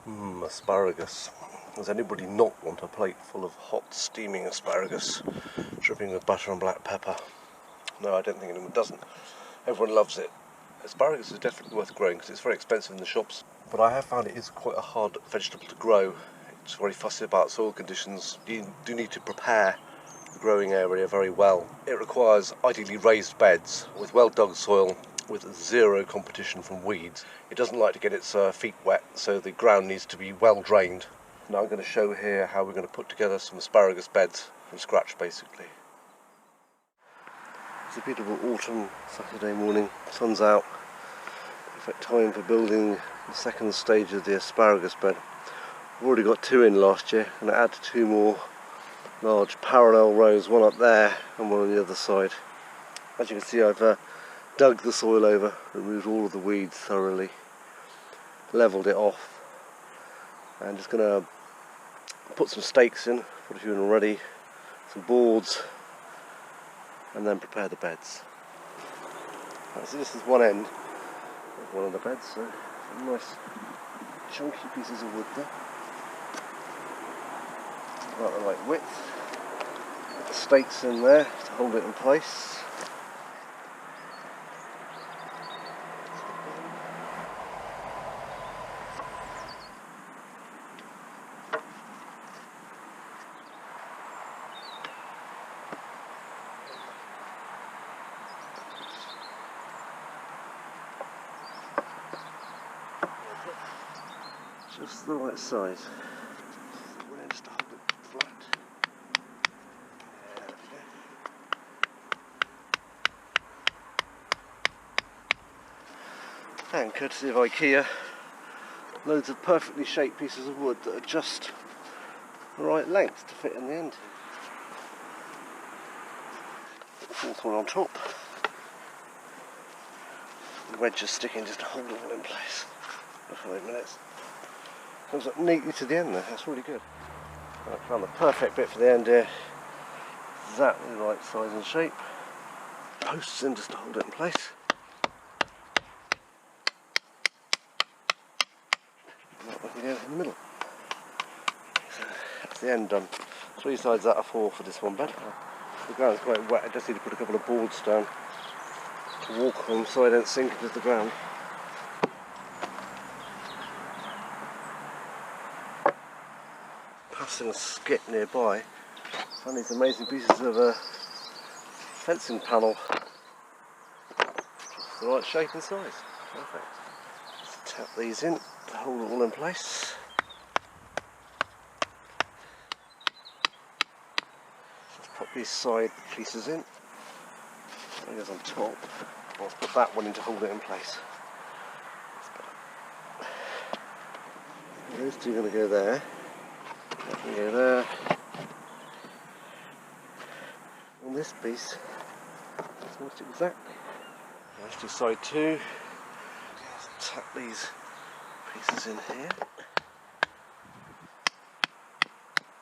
Asparagus. Does anybody not want a plate full of hot steaming asparagus dripping with butter and black pepper? No, I don't think anyone doesn't. Everyone loves it. Asparagus is definitely worth growing because it's very expensive in the shops, but I have found it is quite a hard vegetable to grow. It's very fussy about soil conditions. You do need to prepare the growing area very well. It requires ideally raised beds with well dug soil with zero competition from weeds. It doesn't like to get its feet wet, so the ground needs to be well drained. Now I'm going to show here how we're going to put together some asparagus beds from scratch basically. It's a beautiful autumn Saturday morning, sun's out, perfect time for building the second stage of the asparagus bed. I've already got 2 in last year, and I add 2 more large parallel rows, one up there and one on the other side. As you can see, I've dug the soil over, removed all of the weeds thoroughly, levelled it off, and just going to put some stakes in, put a few in already, some boards, and then prepare the beds. Right, so this is one end of one of the beds, so some nice chunky pieces of wood there, about the right width, put the stakes in there to hold it in place. Just the right size. Just to hold it flat. There we go. And courtesy of IKEA, loads of perfectly shaped pieces of wood that are just the right length to fit in the end. Fourth one on top. The wedge is sticking just to hold it all in place for 5 minutes. Comes up neatly to the end there, that's really good. I found the perfect bit for the end here. Exactly the right size and shape. Posts in just to hold it in place. Not looking down in the middle. So that's the end done. 3 sides out of 4 for this one bed. The ground's quite wet, I just need to put a couple of boards down to walk on so I don't sink into the ground. Passing a skip nearby, found these amazing pieces of fencing panel. Just the right shape and size. Perfect. Just tap these in to hold it all in place. Let's pop these side pieces in. That goes on top. Let's put that one in to hold it in place. Those two are going to go there. That can go there. On this piece, it's almost exactly. Let's do side 2. Let's tap these pieces in here.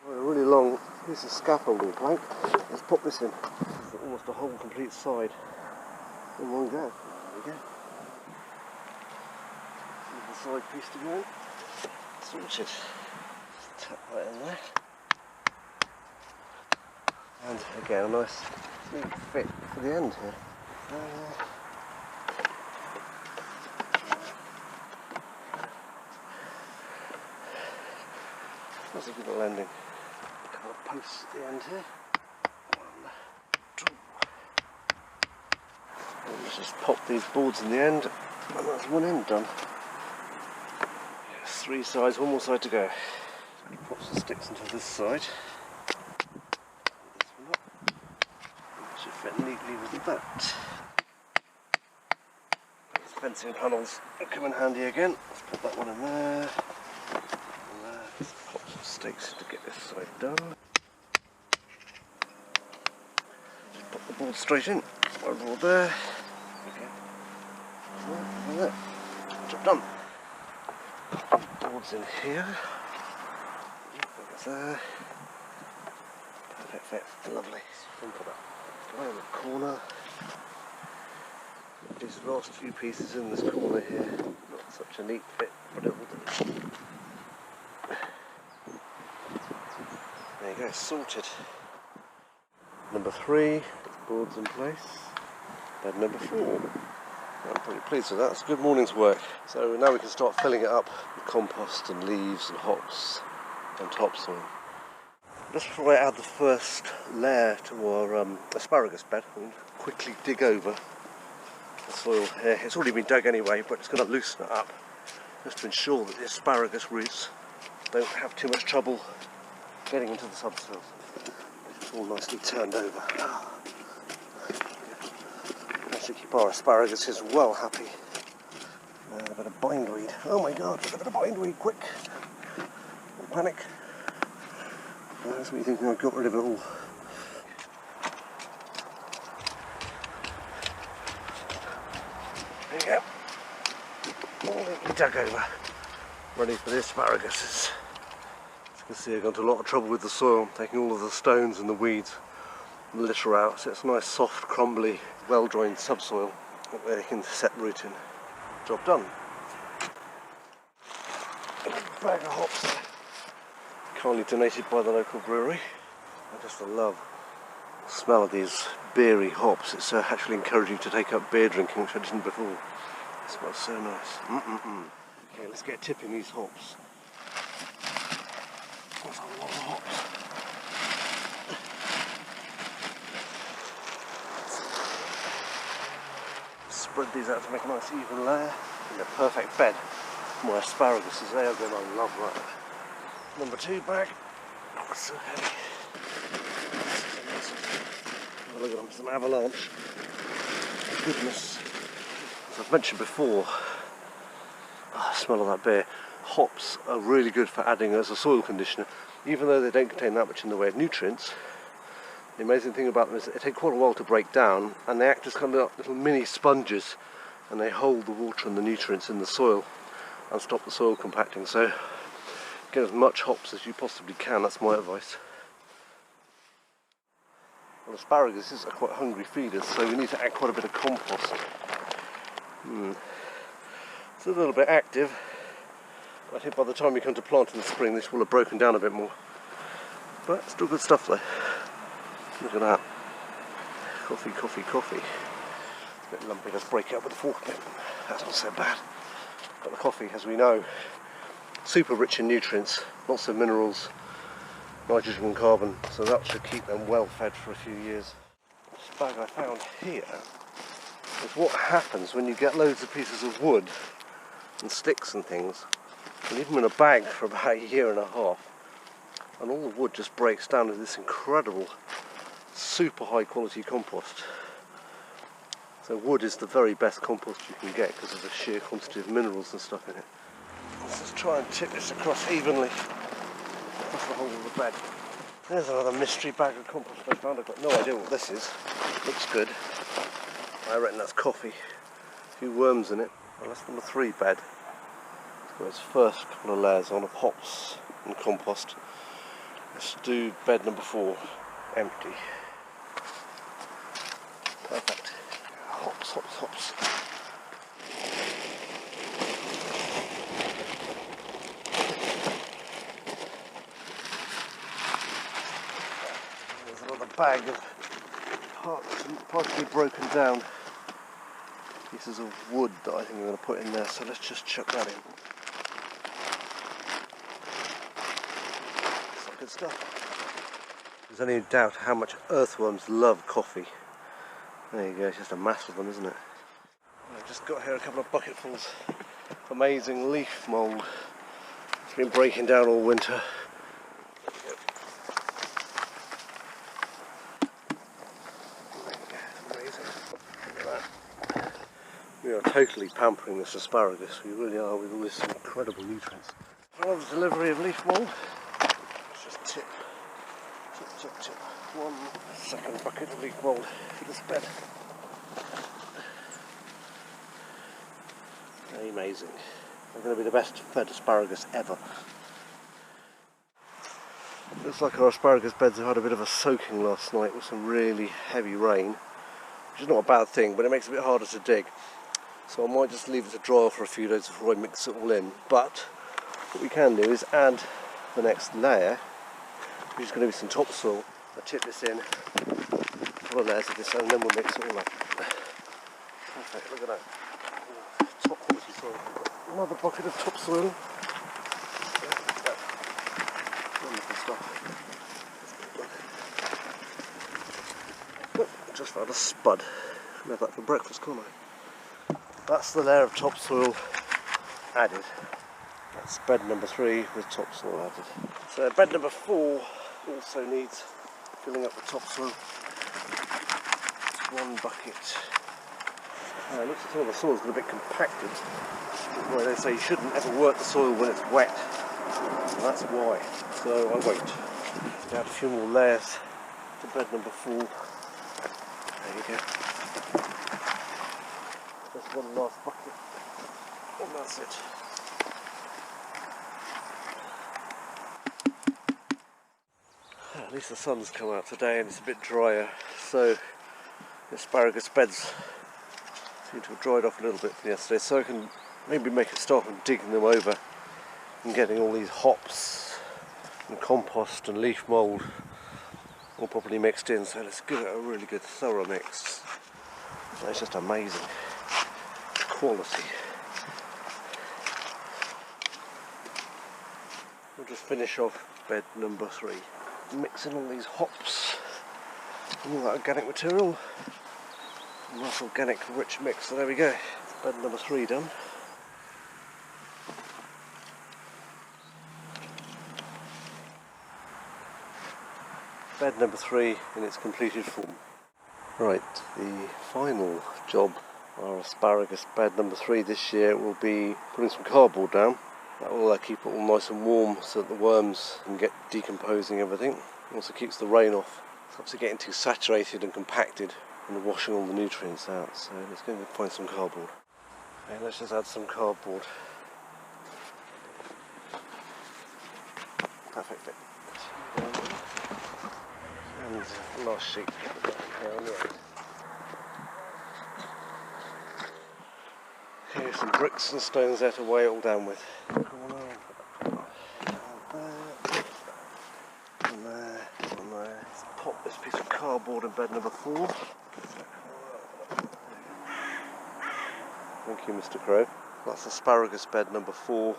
Got a really long piece of scaffolding plank. Let's pop this in. It's almost a whole complete side in one go. There we go. Leave the side piece to go in. Sorted. Tap that in there. And again, a nice neat fit for the end here. That's a good little ending. A couple of posts at the end here. 1, 2. And let's just pop these boards in the end, and that's one end done. 3 sides, one more side to go. Pop some sticks into this side. This one up. It should fit neatly with that. These fencing panels come in handy again. Let's put that one in there. And there. Let's pop some stakes to get this side done. Just pop the board straight in. One board there. Okay. There. Job done. Boards in here. There. Perfect fit. Lovely. Simple that. Right in the corner. These last few pieces in this corner here. Not such a neat fit, but it will do. Okay, sorted. Number 3, boards in place. Bed number 4. I'm pretty pleased with that. It's a good morning's work. So now we can start filling it up with compost and leaves and hops and topsoil. Just before I add the first layer to our asparagus bed, I'm going to quickly dig over the soil here. It's already been dug anyway, but it's going to loosen it up just to ensure that the asparagus roots don't have too much trouble getting into the subsoil. It's all nicely turned over. To keep our asparagus is well happy. A bit of bindweed. Oh my god, a bit of bindweed, quick! Don't panic. That's what you think, I've got rid of it all. There you go. All neatly dug over. Ready for the asparaguses. As you can see, I've gone to a lot of trouble with the soil, taking all of the stones and the weeds and the litter out, so it's a nice soft, crumbly, well-joined subsoil where they can set root in. Job done. A bag of hops, kindly donated by the local brewery. I just love the smell of these beery hops. It's actually encouraging to take up beer drinking, which I didn't before. It smells so nice. Okay, let's get tipping these hops. That's a lot of hops. Spread these out to make a nice even layer in the perfect bed. My asparagus is there, then I love that. Number 2 bag. Oh, it's so heavy. Oh, look at them, it's an avalanche. Goodness. As I've mentioned before, I smell of that beer. Hops are really good for adding as a soil conditioner, even though they don't contain that much in the way of nutrients. The amazing thing about them is that they take quite a while to break down, and they act as kind of little mini sponges, and they hold the water and the nutrients in the soil and stop the soil compacting. So get as much hops as you possibly can, that's my advice. Well, asparagus are quite hungry feeders, so we need to add quite a bit of compost. It's a little bit active. I think by the time we come to plant in the spring this will have broken down a bit more. But still good stuff though. Look at that. Coffee, coffee, coffee. It's a bit lumpy, let's break it up with a fork a bit. That's not so bad. But the coffee, as we know, super rich in nutrients, lots of minerals, nitrogen and carbon, so that should keep them well fed for a few years. This bag I found here is what happens when you get loads of pieces of wood and sticks and things, and leave them in a bag for about a year and a half, and all the wood just breaks down into this incredible super high quality compost. So wood is the very best compost you can get because of the sheer quantity of minerals and stuff in it. Let's just try and tip this across evenly across the whole of the bed. There's another mystery bag of compost I found. I've got no idea what this is. Looks good. I reckon that's coffee. A few worms in it. Well, that's number 3 bed. It's got its first couple of layers on of hops and compost. Let's do bed number 4 empty. Perfect. Hops, hops, hops. There's another bag of partially broken down pieces of wood that I think I'm going to put in there, so let's just chuck that in. Some good stuff. There's any doubt how much earthworms love coffee. There you go, it's just a mass of them, isn't it? I've just got here a couple of bucketfuls of amazing leaf mould. It's been breaking down all winter. Amazing. Look at that. We are totally pampering this asparagus, we really are, with all this incredible nutrients. Another delivery of leaf mould. Let's just tip. One second bucket of leaf mould for this bed. Amazing. They're going to be the best fed asparagus ever. Looks like our asparagus beds have had a bit of a soaking last night with some really heavy rain, which is not a bad thing, but it makes it a bit harder to dig. So I might just leave it to dry for a few days before I mix it all in. But what we can do is add the next layer There's going to be some topsoil. I'll tip this in, a couple of layers of this, and then we'll mix it all up. Perfect, look at that. Top quality soil. Another bucket of topsoil. Wonderful stuff. Oh, just found a spud. I'll have that for breakfast, can't I? That's the layer of topsoil added. That's bed number 3 with topsoil added. So bed number 4 also needs filling up with topsoil. It's 1 bucket. It looks like some of the soil's got a bit compacted. Why they say you shouldn't ever work the soil when it's wet. And that's why. So I wait. Add a few more layers to bed number 4. There you go. Just 1 last bucket. And that's it. At least the sun's come out today and it's a bit drier, so the asparagus beds seem to have dried off a little bit from yesterday, so I can maybe make a start on digging them over and getting all these hops and compost and leaf mould all properly mixed in. So let's give it a really good thorough mix. It's just amazing quality. We'll just finish off bed number 3. Mixing all these hops and all that organic material. Nice organic rich mix, so there we go. Bed number 3 done. Bed number 3 in its completed form. Right, the final job, our asparagus bed number 3 this year, will be putting some cardboard down. That will keep it all nice and warm so that the worms can get decomposing everything. It also keeps the rain off. Stops it getting too saturated and compacted and washing all the nutrients out. So let's go and find some cardboard. Okay, let's just add some cardboard. Perfect fit. And the last sheet here on the end. Okay, some bricks and stones there to weigh it all down with. Let's pop this piece of cardboard in bed number 4. Thank you, Mr. Crow. That's asparagus bed number 4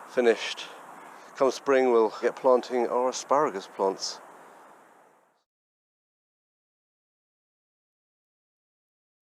finished. Come spring we'll get planting our asparagus plants.